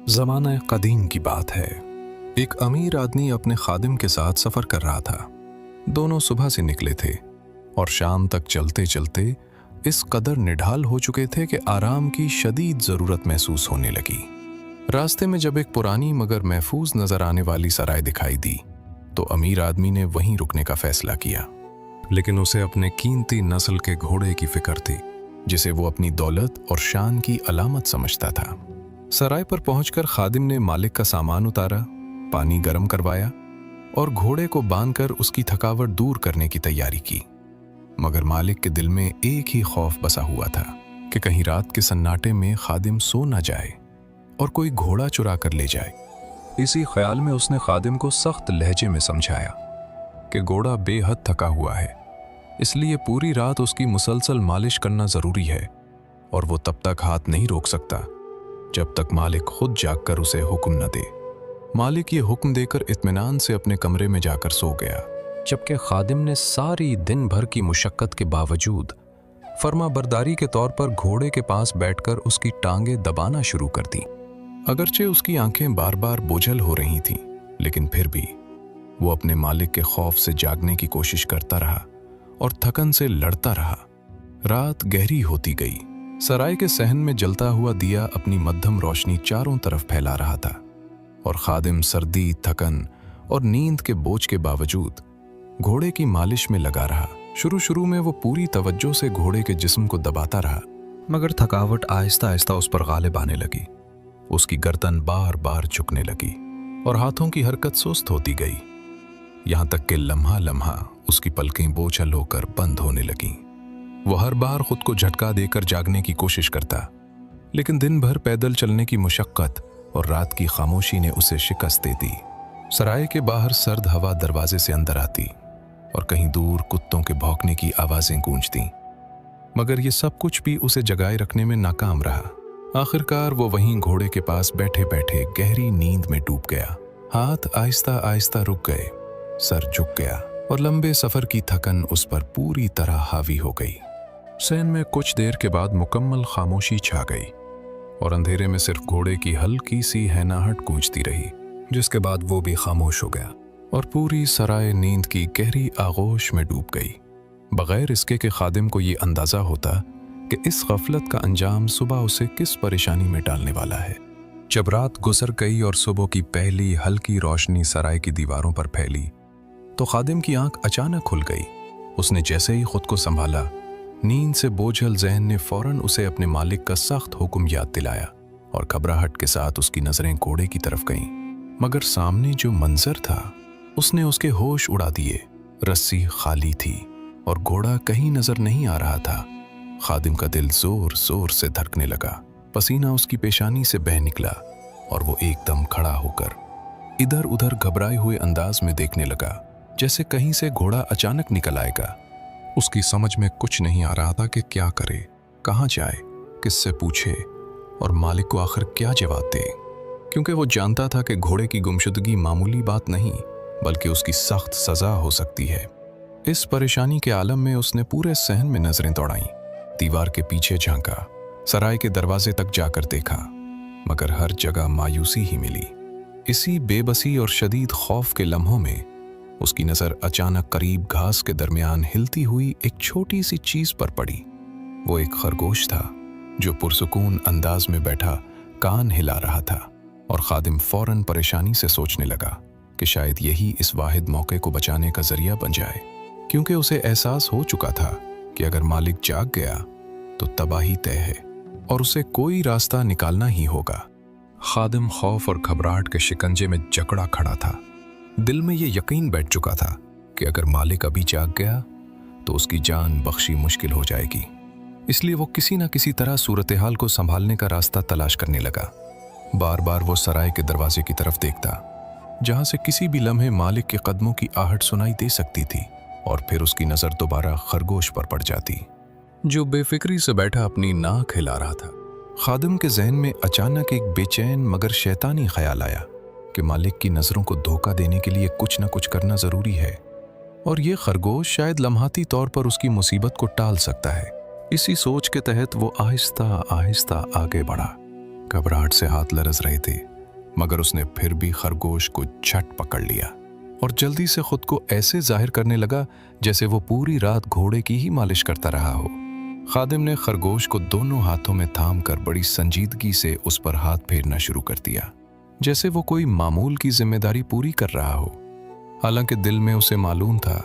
ज़माना कदीम की बात है। एक अमीर आदमी अपने खादिम के साथ सफ़र कर रहा था। दोनों सुबह से निकले थे और शाम तक चलते चलते इस कदर निढाल हो चुके थे कि आराम की शदीद ज़रूरत महसूस होने लगी। रास्ते में जब एक पुरानी मगर महफूज नज़र आने वाली सराय दिखाई दी तो अमीर आदमी ने वहीं रुकने का फ़ैसला किया। लेकिन उसे अपने कीमती नस्ल के घोड़े की फ़िक्र थी, जिसे वो अपनी दौलत और शान की अलामत समझता था। सराय पर पहुंचकर खादिम ने मालिक का सामान उतारा, पानी गर्म करवाया और घोड़े को बांधकर उसकी थकावट दूर करने की तैयारी की। मगर मालिक के दिल में एक ही खौफ बसा हुआ था कि कहीं रात के सन्नाटे में खादिम सो न जाए और कोई घोड़ा चुरा कर ले जाए। इसी ख्याल में उसने खादिम को सख्त लहजे में समझाया कि घोड़ा बेहद थका हुआ है, इसलिए पूरी रात उसकी मुसलसल मालिश करना ज़रूरी है और वो तब तक हाथ नहीं रोक सकता जब तक मालिक खुद जागकर उसे हुक्म न दे। मालिक ये हुक्म देकर इत्मीनान से अपने कमरे में जाकर सो गया, जबकि खादिम ने सारी दिन भर की मुशक्क़त के बावजूद फर्माबरदारी के तौर पर घोड़े के पास बैठकर उसकी टांगें दबाना शुरू कर दी। अगरचे उसकी आंखें बार बार बोझल हो रही थीं, लेकिन फिर भी वो अपने मालिक के खौफ से जागने की कोशिश करता रहा और थकन से लड़ता रहा। रात गहरी होती गई। सराय के सहन में जलता हुआ दिया अपनी मध्यम रोशनी चारों तरफ फैला रहा था और खादिम सर्दी, थकन और नींद के बोझ के बावजूद घोड़े की मालिश में लगा रहा। शुरू में वो पूरी तवज्जो से घोड़े के जिस्म को दबाता रहा, मगर थकावट आहिस्ता आहिस्ता उस पर गालिब आने लगी। उसकी गर्दन बार बार झुकने लगी और हाथों की हरकत सुस्त होती गई, यहाँ तक कि लम्हा लम्हा उसकी पलकें बोझल होकर बंद होने लगीं। वो हर बार खुद को झटका देकर जागने की कोशिश करता, लेकिन दिन भर पैदल चलने की मुशक्क़त और रात की खामोशी ने उसे शिकस्त दे दी। सराय के बाहर सर्द हवा दरवाजे से अंदर आती और कहीं दूर कुत्तों के भौंकने की आवाज़ें गूंजती, मगर ये सब कुछ भी उसे जगाए रखने में नाकाम रहा। आखिरकार वो वहीं घोड़े के पास बैठे बैठे गहरी नींद में डूब गया। हाथ आहिस्ता आहिस्ता रुक गए, सर झुक गया और लंबे सफ़र की थकन उस पर पूरी तरह हावी हो गई। सहन में कुछ देर के बाद मुकम्मल खामोशी छा गई और अंधेरे में सिर्फ घोड़े की हल्की सी हैनाहट गूंजती रही, जिसके बाद वो भी खामोश हो गया और पूरी सराय नींद की गहरी आगोश में डूब गई, बगैर इसके कि खादिम को ये अंदाज़ा होता कि इस गफलत का अंजाम सुबह उसे किस परेशानी में डालने वाला है। जब रात गुजर गई और सुबह की पहली हल्की रोशनी सराय की दीवारों पर फैली तो खादिम की आंख अचानक खुल गई। उसने जैसे ही खुद को संभाला, नींद से बोझल ज़हन ने फौरन उसे अपने मालिक का सख्त हुक्म याद दिलाया और घबराहट के साथ उसकी नज़रें घोड़े की तरफ गईं। मगर सामने जो मंजर था उसने उसके होश उड़ा दिए। रस्सी खाली थी और घोड़ा कहीं नज़र नहीं आ रहा था। खादिम का दिल जोर जोर से धड़कने लगा, पसीना उसकी पेशानी से बह निकला और वो एकदम खड़ा होकर इधर उधर घबराए हुए अंदाज में देखने लगा, जैसे कहीं से घोड़ा अचानक निकल आएगा। उसकी समझ में कुछ नहीं आ रहा था कि क्या करे, कहाँ जाए, किससे पूछे और मालिक को आखिर क्या जवाब दे, क्योंकि वो जानता था कि घोड़े की गुमशुदगी मामूली बात नहीं बल्कि उसकी सख्त सज़ा हो सकती है। इस परेशानी के आलम में उसने पूरे सहन में नज़रें दौड़ाईं, दीवार के पीछे झांका, सराय के दरवाजे तक जाकर देखा, मगर हर जगह मायूसी ही मिली। इसी बेबसी और शदीद खौफ के लम्हों में उसकी नज़र अचानक करीब घास के दरमियान हिलती हुई एक छोटी सी चीज़ पर पड़ी। वो एक खरगोश था जो पुरसुकून अंदाज में बैठा कान हिला रहा था और खादिम फौरन परेशानी से सोचने लगा कि शायद यही इस वाहिद मौके को बचाने का जरिया बन जाए, क्योंकि उसे एहसास हो चुका था कि अगर मालिक जाग गया तो तबाही तय है और उसे कोई रास्ता निकालना ही होगा। खादिम खौफ और घबराहट के शिकंजे में जकड़ा खड़ा था। दिल में ये यकीन बैठ चुका था कि अगर मालिक अभी जाग गया तो उसकी जान बख्शी मुश्किल हो जाएगी। इसलिए वो किसी न किसी तरह सूरत हाल को संभालने का रास्ता तलाश करने लगा। बार बार वो सराय के दरवाजे की तरफ देखता, जहां से किसी भी लम्हे मालिक के कदमों की आहट सुनाई दे सकती थी, और फिर उसकी नज़र दोबारा खरगोश पर पड़ जाती, जो बेफिक्री से बैठा अपनी नाक हिला रहा था। खादिम के जहन में अचानक एक बेचैन मगर शैतानी ख्याल आया कि मालिक की नज़रों को धोखा देने के लिए कुछ न कुछ करना ज़रूरी है और ये खरगोश शायद लम्हाती तौर पर उसकी मुसीबत को टाल सकता है। इसी सोच के तहत वो आहिस्ता आहिस्ता आगे बढ़ा। घबराहट से हाथ लरज रहे थे मगर उसने फिर भी खरगोश को झट पकड़ लिया और जल्दी से खुद को ऐसे जाहिर करने लगा जैसे वो पूरी रात घोड़े की ही मालिश करता रहा हो। खादिम ने खरगोश को दोनों हाथों में थाम कर बड़ी संजीदगी से उस पर हाथ फेरना शुरू कर दिया, जैसे वो कोई मामूल की जिम्मेदारी पूरी कर रहा हो। हालांकि दिल में उसे मालूम था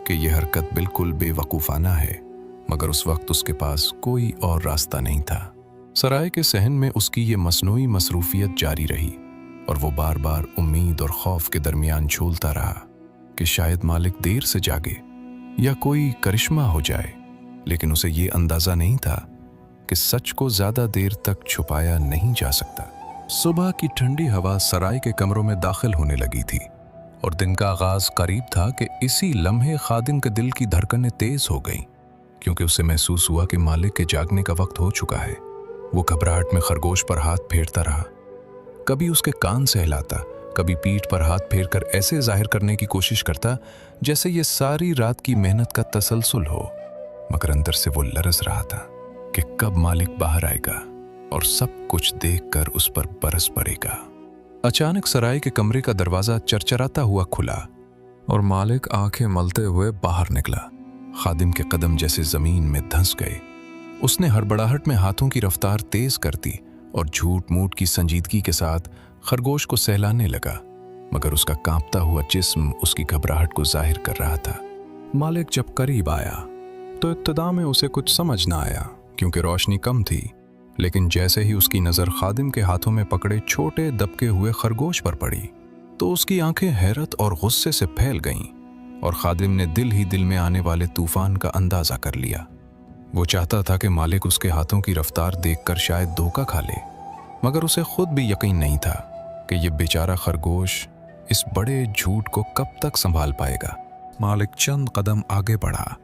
कि यह हरकत बिल्कुल बेवकूफ़ाना है, मगर उस वक्त उसके पास कोई और रास्ता नहीं था। सराय के सहन में उसकी ये मसनूई मसरूफियत जारी रही और वो बार बार उम्मीद और खौफ के दरमियान झूलता रहा कि शायद मालिक देर से जागे या कोई करिश्मा हो जाए। लेकिन उसे ये अंदाज़ा नहीं था कि सच को ज़्यादा देर तक छुपाया नहीं जा सकता। सुबह की ठंडी हवा सराय के कमरों में दाखिल होने लगी थी और दिन का आगाज़ करीब था कि इसी लम्हे खादिम के दिल की धड़कनें तेज़ हो गईं, क्योंकि उसे महसूस हुआ कि मालिक के जागने का वक्त हो चुका है। वो घबराहट में खरगोश पर हाथ फेरता रहा, कभी उसके कान से हिलाता, कभी पीठ पर हाथ फेर कर ऐसे जाहिर करने की कोशिश करता जैसे ये सारी रात की मेहनत का तसलसल हो। मगर अंदर से वो लरज़ रहा था कि कब मालिक बाहर आएगा और सब कुछ देखकर उस पर बरस पड़ेगा। अचानक सराय के कमरे का दरवाज़ा चरचराता हुआ खुला और मालिक आंखें मलते हुए बाहर निकला। खादिम के कदम जैसे ज़मीन में धंस गए। उसने हड़बड़ाहट में हाथों की रफ्तार तेज़ कर दी और झूठ मूठ की संजीदगी के साथ खरगोश को सहलाने लगा, मगर उसका कांपता हुआ जिस्म उसकी घबराहट को जाहिर कर रहा था। मालिक जब करीब आया तो इब्तिदा में उसे कुछ समझ ना आया, क्योंकि रोशनी कम थी। लेकिन जैसे ही उसकी नज़र खादिम के हाथों में पकड़े छोटे दबके हुए खरगोश पर पड़ी तो उसकी आंखें हैरत और गुस्से से फैल गईं और खादिम ने दिल ही दिल में आने वाले तूफान का अंदाज़ा कर लिया। वो चाहता था कि मालिक उसके हाथों की रफ्तार देखकर शायद धोखा खा ले, मगर उसे खुद भी यकीन नहीं था कि ये बेचारा खरगोश इस बड़े झूठ को कब तक संभाल पाएगा। मालिक चंद कदम आगे बढ़ा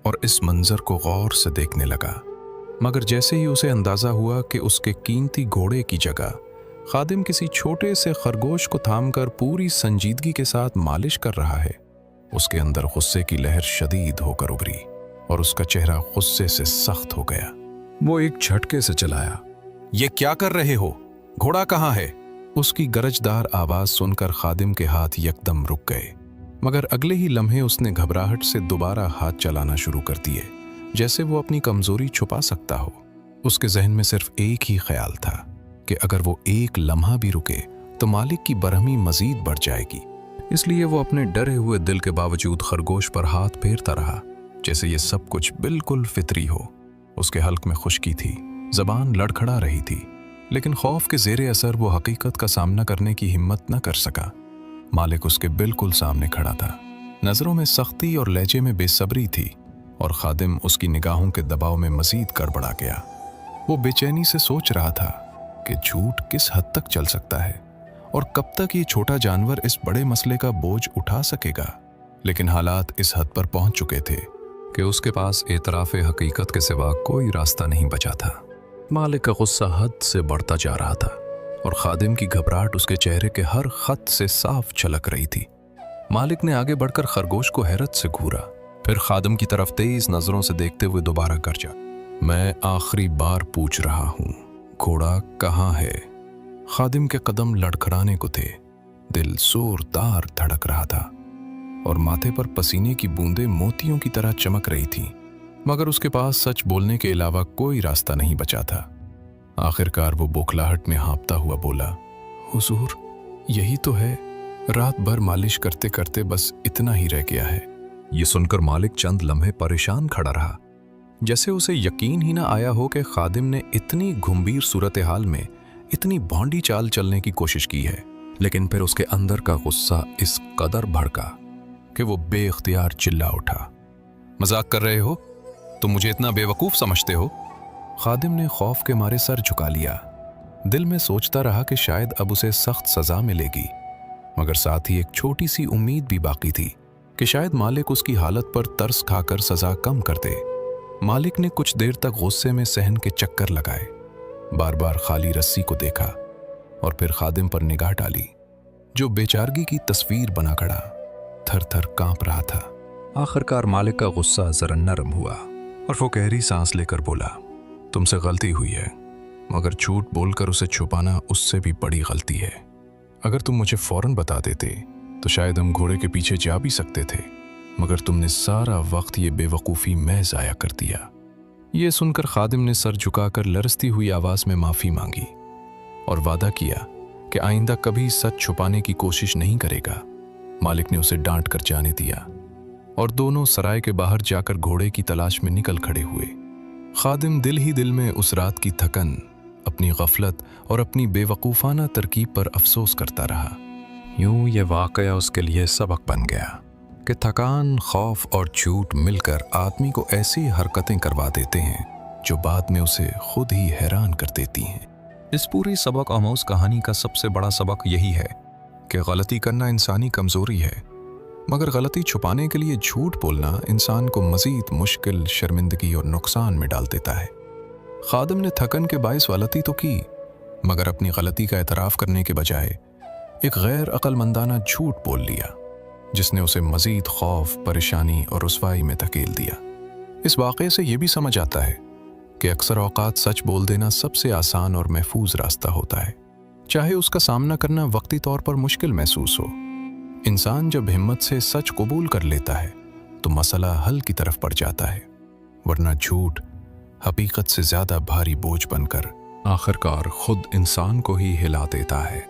और इस मंजर को गौर से देखने लगा, मगर जैसे ही उसे अंदाज़ा हुआ कि उसके कीमती घोड़े की जगह खादिम किसी छोटे से खरगोश को थामकर पूरी संजीदगी के साथ मालिश कर रहा है, उसके अंदर गुस्से की लहर शदीद होकर उभरी और उसका चेहरा गुस्से से सख्त हो गया। वो एक झटके से चलाया। ये क्या कर रहे हो? घोड़ा कहाँ है? उसकी गरजदार आवाज़ सुनकर खादिम के हाथ यकदम रुक गए, मगर अगले ही लम्हे उसने घबराहट से दोबारा हाथ चलाना शुरू कर दिए, जैसे वो अपनी कमजोरी छुपा सकता हो। उसके जहन में सिर्फ एक ही ख्याल था कि अगर वो एक लम्हा भी रुके तो मालिक की बरहमी मजीद बढ़ जाएगी। इसलिए वो अपने डरे हुए दिल के बावजूद खरगोश पर हाथ फेरता रहा, जैसे ये सब कुछ बिल्कुल फितरी हो। उसके हल्क में खुश्की थी, जबान लड़खड़ा रही थी, लेकिन खौफ के जेरे असर वो हकीकत का सामना करने की हिम्मत न कर सका। मालिक उसके बिल्कुल सामने खड़ा था, नज़रों में सख्ती और लहजे में बेसब्री थी, और खादिम उसकी निगाहों के दबाव में मजीद गड़बड़ा गया। वो बेचैनी से सोच रहा था कि झूठ किस हद तक चल सकता है और कब तक ये छोटा जानवर इस बड़े मसले का बोझ उठा सकेगा। लेकिन हालात इस हद पर पहुंच चुके थे कि उसके पास एतराफ़े हकीकत के सिवा कोई रास्ता नहीं बचा था। मालिक का गुस्सा हद से बढ़ता जा रहा था और खादिम की घबराहट उसके चेहरे के हर खत से साफ झलक रही थी। मालिक ने आगे बढ़कर खरगोश को हैरत से घूरा, फिर खादिम की तरफ तेज नजरों से देखते हुए दोबारा गरजा, मैं आखिरी बार पूछ रहा हूँ, घोड़ा कहाँ है? खादिम के कदम लड़खड़ाने को थे, दिल जोरदार धड़क रहा था और माथे पर पसीने की बूंदें मोतियों की तरह चमक रही थीं, मगर उसके पास सच बोलने के अलावा कोई रास्ता नहीं बचा था। आखिरकार वो बौखलाहट में हाँफता हुआ बोला, हुजूर, यही तो है, रात भर मालिश करते करते बस इतना ही रह गया है। ये सुनकर मालिक चंद लम्हे परेशान खड़ा रहा, जैसे उसे यकीन ही ना आया हो कि खादिम ने इतनी गंभीर सूरत हाल में इतनी भौंडी चाल चलने की कोशिश की है। लेकिन फिर उसके अंदर का गुस्सा इस कदर भड़का कि वो बेइख्तियार चिल्ला उठा, मजाक कर रहे हो? तुम मुझे इतना बेवकूफ़ समझते हो? खादिम ने खौफ के मारे सर झुका लिया। दिल में सोचता रहा कि शायद अब उसे सख्त सज़ा मिलेगी, मगर साथ ही एक छोटी सी उम्मीद भी बाकी थी कि शायद मालिक उसकी हालत पर तरस खाकर सज़ा कम कर दे। मालिक ने कुछ देर तक गुस्से में सहन के चक्कर लगाए, बार बार खाली रस्सी को देखा और फिर खादिम पर निगाह डाली, जो बेचारगी की तस्वीर बना खड़ा थर थर कांप रहा था। आखिरकार मालिक का गुस्सा जरा नरम हुआ और वो गहरी सांस लेकर बोला, तुमसे गलती हुई है, मगर झूठ बोलकर उसे छुपाना उससे भी बड़ी गलती है। अगर तुम मुझे फौरन बता देते तो शायद हम घोड़े के पीछे जा भी सकते थे, मगर तुमने सारा वक्त ये बेवकूफ़ी में ज़ाया कर दिया। ये सुनकर खादिम ने सर झुकाकर लरसती हुई आवाज़ में माफ़ी मांगी और वादा किया कि आइंदा कभी सच छुपाने की कोशिश नहीं करेगा। मालिक ने उसे डांट कर जाने दिया और दोनों सराय के बाहर जाकर घोड़े की तलाश में निकल खड़े हुए। खादिम दिल ही दिल में उस रात की थकन, अपनी गफलत और अपनी बेवकूफ़ाना तरकीब पर अफसोस करता रहा। यूं ये वाक़या उसके लिए सबक बन गया कि थकान, खौफ और झूठ मिलकर आदमी को ऐसी हरकतें करवा देते हैं जो बाद में उसे खुद ही हैरान कर देती हैं। इस पूरी सबक आमोज़ कहानी का सबसे बड़ा सबक यही है कि गलती करना इंसानी कमज़ोरी है, मगर गलती छुपाने के लिए झूठ बोलना इंसान को मज़ीद मुश्किल, शर्मिंदगी और नुकसान में डाल देता है। खादिम ने थकन के बायस गलती तो की, मगर अपनी गलती का एतराफ़ करने के बजाय एक गैर अक्लमंदाना झूठ बोल लिया, जिसने उसे मज़ीद खौफ, परेशानी और रुसवाई में धकेल दिया। इस वाक़े से ये भी समझ आता है कि अक्सर औक़ात सच बोल देना सबसे आसान और महफूज रास्ता होता है, चाहे उसका सामना करना वक्ती तौर पर मुश्किल महसूस हो। इंसान जब हिम्मत से सच कबूल कर लेता है तो मसला हल की तरफ बढ़ जाता है, वरना झूठ हकीकत से ज़्यादा भारी बोझ बनकर आखिरकार खुद इंसान को ही हिला देता है।